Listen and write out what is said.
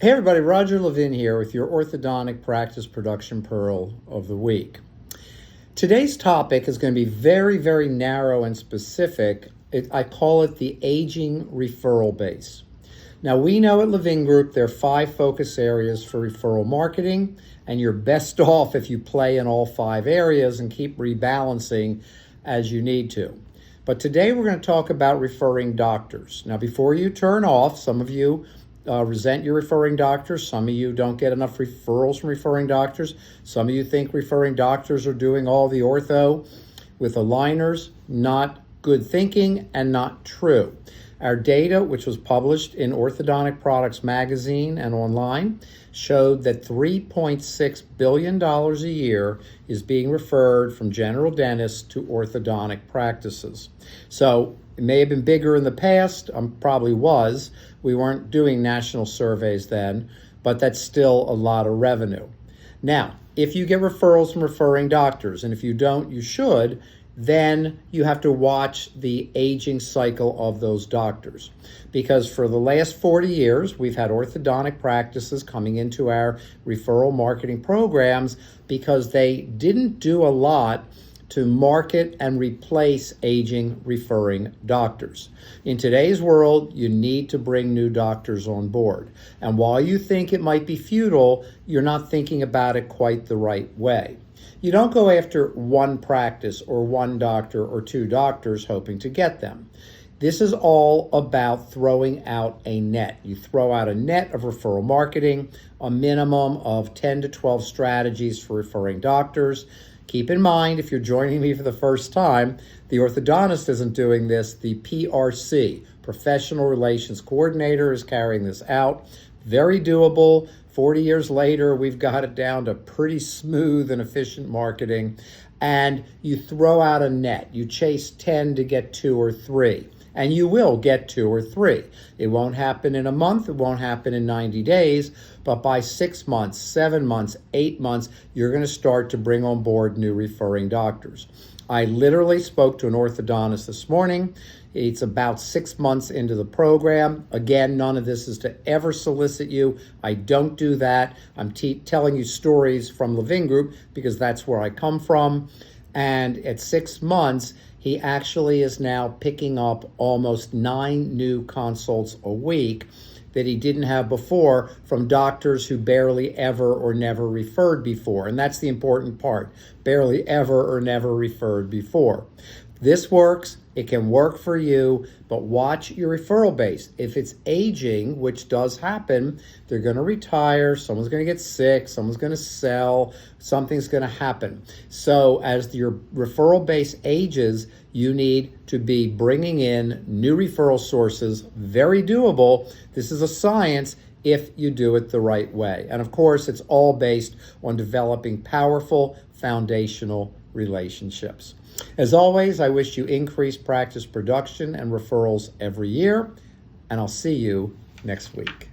Hey everybody, Roger Levin here with your orthodontic practice production pearl of the week. Today's topic is going to be very, very narrow and specific. I call it the aging referral base. Now we know at Levin Group there are 5 focus areas for referral marketing, and you're best off if you play in all 5 areas and keep rebalancing as you need to. But today we're going to talk about referring doctors. Now before you turn off, some of you resent your referring doctors. Some of you don't get enough referrals from referring doctors. Some of you think referring doctors are doing all the ortho with aligners. Not good thinking and not true. Our data, which was published in Orthodontic Products Magazine and online, showed that $3.6 billion a year is being referred from general dentists to orthodontic practices. So it may have been bigger in the past, probably was. We weren't doing national surveys then, but that's still a lot of revenue. Now, if you get referrals from referring doctors, and if you don't, you should, then you have to watch the aging cycle of those doctors. Because for the last 40 years, we've had orthodontic practices coming into our referral marketing programs because they didn't do a lot to market and replace aging referring doctors. In today's world, you need to bring new doctors on board. And while you think it might be futile, you're not thinking about it quite the right way. You don't go after one practice or one doctor or 2 doctors hoping to get them. This is all about throwing out a net. You throw out a net of referral marketing, a minimum of 10 to 12 strategies for referring doctors. Keep in mind, if you're joining me for the first time, the orthodontist isn't doing this. The PRC, Professional Relations Coordinator, is carrying this out. Very doable. 40 years later, we've got it down to pretty smooth and efficient marketing. And you throw out a net. You chase 10 to get 2 or 3. And you will get 2 or 3. It won't happen in a month. It won't happen in 90 days. But by 6 months, 7 months, 8 months, you're going to start to bring on board new referring doctors. I literally spoke to an orthodontist this morning. It's about 6 months into the program. Again, none of this is to ever solicit you. I don't do that. I'm telling you stories from Levin Group because that's where I come from. And at 6 months, he actually is now picking up almost 9 new consults a week that he didn't have before from doctors who barely ever or never referred before. And that's the important part. Barely ever or never referred before. This works. It can work for you, but watch your referral base. If it's aging, which does happen, they're going to retire, someone's going to get sick, someone's going to sell, something's going to happen. So as your referral base ages, you need to be bringing in new referral sources. Very doable. This is a science if you do it the right way. And of course, it's all based on developing powerful foundational relationships. As always, I wish you increased practice production and referrals every year, and I'll see you next week.